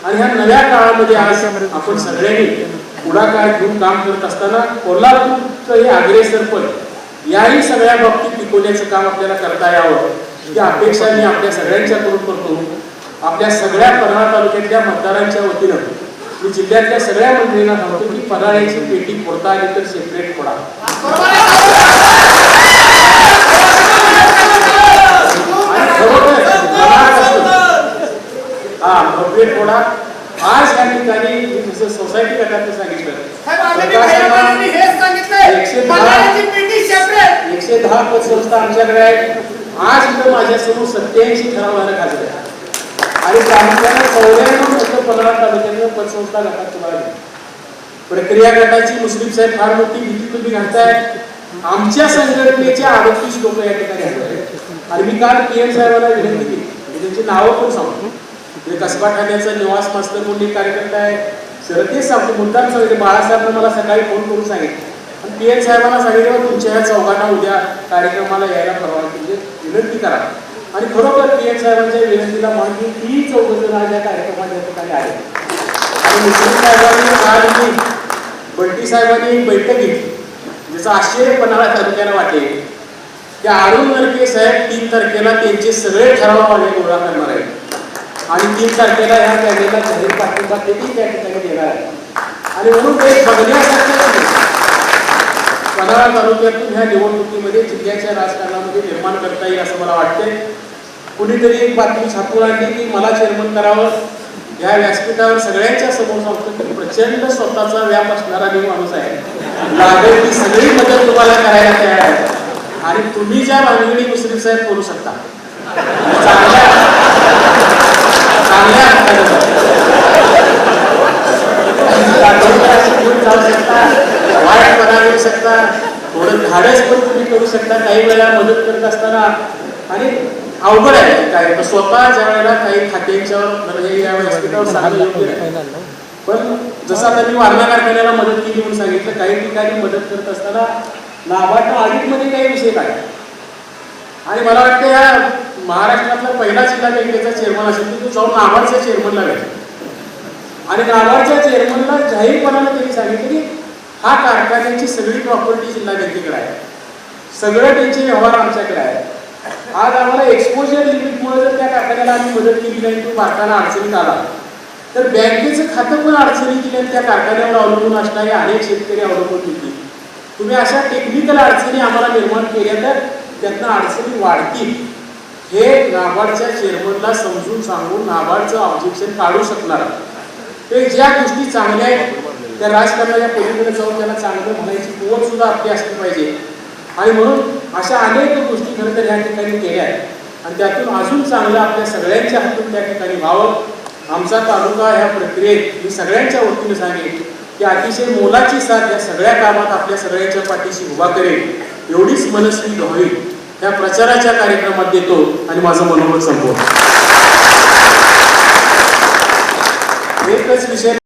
आणि ह्या नव्या काळामध्ये आज आपण सगळ्यांनी पुढाकार घेऊन काम करत असताना कोल्हापूरचं हे अग्रेसरपण याही सगळ्या बाबतीत टिकवण्याचं काम आपल्याला करता यावं ही अपेक्षा मी आपल्या सगळ्यांच्याकडून करतो. आपल्या सगळ्या पन्हाळा तालुक्यातल्या मतदारांच्या वतीनं मी जिल्ह्यातल्या सगळ्या मंत्र्यांना सांगतो की पन्हाळ्याची पेटी फोडता आली तर सेपरेट फोडा. सेपरेट फोडा. आज या ठिकाणी जसं सोसायटी गटाने सांगितलं 110 पतसंस्था आमच्याकडे आहेत. आज इथं माझ्यासमोर 87 ठराव खाजले आणि प्रामुख्याने 94 पन्हाळा तालुक्यातल्या पतसंस्था गटात तुम्हाला प्रक्रिया गटाची मुस्लिम साहेब फार मोठी भीती तुम्ही घालताय. आमच्या संघटनेच्या 38 लोक या ठिकाणी आहेत. आणि मी काल PM साहेबांना विनंती केली, त्यांची नावं पण सांगतो. कसबा ठाण्याचा निवास मास्तर म्हणून एक कार्यकर्ता आहे, सरतेच सांगतो मुद्दाम सांगितलं. बाळासाहेबांना मला सकाळी फोन करून सांगितलं आणि PM साहेबांना सांगितलं तुमच्या ह्या चौघांना उद्या कार्यक्रमाला यायला परवानगी म्हणजे विनंती करा. आणि खरोखर PM साहेबांच्या विनंतीला मानून ती 14 जण आज या कार्यक्रमाच्या ठिकाणी आहेत. आणि मुस्लिम साहेबांनी आज बंटी साहेबांनी एक बैठक घेतली ज्याचा आश्चर्य पन्हाळा तालुक्याला वाटेल की अरुण नरके साहेब 3 तारखेला त्यांचे सगळे ठराव आले गोळा करणार आहेत आणि 3 तारखेला ह्या पॅनेलला जाहीर पाठिंबा देखील त्या ठिकाणी देणार आहे. आणि म्हणून ते बघण्यासारखं पन्हाळा तालुक्यातून ह्या निवडणुकीमध्ये जिल्ह्याच्या राजकारणामध्ये निर्माण करता येईल असं मला वाटतंय. कुणीतरी एक बातमी छापून आणली की मला चेअरमन करावं. या व्यासपीठावर सगळ्यांच्या समोर सांगतो की प्रचंड स्वतःचा व्याप असणारा मी माणूस आहे. लागेल ती सगळी मदत तुम्हाला करायला तयार आहे. आणि तुम्ही ज्या भानगडी मुस्लिम साहेब करू शकता चांगल्या जाऊ शकता, वाईट बनवू शकता, थोडं धाडस पण तुम्ही करू शकता काही वेळेला मदत करत असताना. आणि अवघड आहे काय स्वतः ज्या वेळेला काही खात्यांच्यावर या व्यासपीठावर सांगणं योग्य आहे. पण जसं आता मी वारणा कारखान्याला मदत केली म्हणून सांगितलं, काही ठिकाणी मदत करत असताना नाबार्ड ऑडिटमध्ये काही विषय काय. आणि मला वाटतं या महाराष्ट्रातला पहिला जिल्हा बँकेचा चेअरमन असेल की तो जाऊन नाबार्डच्या चेअरमनला भेटला आणि नाबार्डच्या चेअरमनला जाहीरपणाने त्यांनी सांगितलं की हा कारखान्याची सगळी प्रॉपर्टी जिल्हा बँकेकडे आहे, सगळं त्यांचे व्यवहार आमच्याकडे आहे. आज आम्हाला एक्सपोजर लिमिटमुळे जर त्या कारखान्याला आम्ही मदत केली नाही, तो कारखाना अडचणीत आला तर बँकेचं खातं पण अडचणीत येईल. त्या कारखान्यावर अवलंबून असणारे अनेक शेतकरी अवलंबून होतील. तुम्ही अशा टेक्निकल अडचणी आम्हाला निर्माण केल्या तर त्यातनं अडचणी वाढतील. हे नाबार्डच्या चेअरमनला समजून सांगून नाबार्डचं ऑब्जेक्शन काढू शकणार. ते ज्या गोष्टी चांगल्या आहेत त्या राजकारणाच्या पलीकडे जाऊन त्याला चांगलं म्हणायची कुवत सुद्धा आपली असली पाहिजे. आणि म्हणून अशा अनेक गोष्टी खरं तर ह्या ठिकाणी केल्या आहेत आणि त्यातून अजून चांगलं आपल्या सगळ्यांच्या हातून त्या ठिकाणी व्हावं. आमचा तालुका ह्या प्रक्रियेत मी सगळ्यांच्या वतीने सांगेन की अतिशय मोलाची साथ या सगळ्या कामात आपल्या सगळ्यांच्या पाठीशी उभा करेल एवढीच मनस्वी होईल त्या प्रचाराच्या कार्यक्रमात देतो आणि माझं मनोमत संपवतो. एकच विषय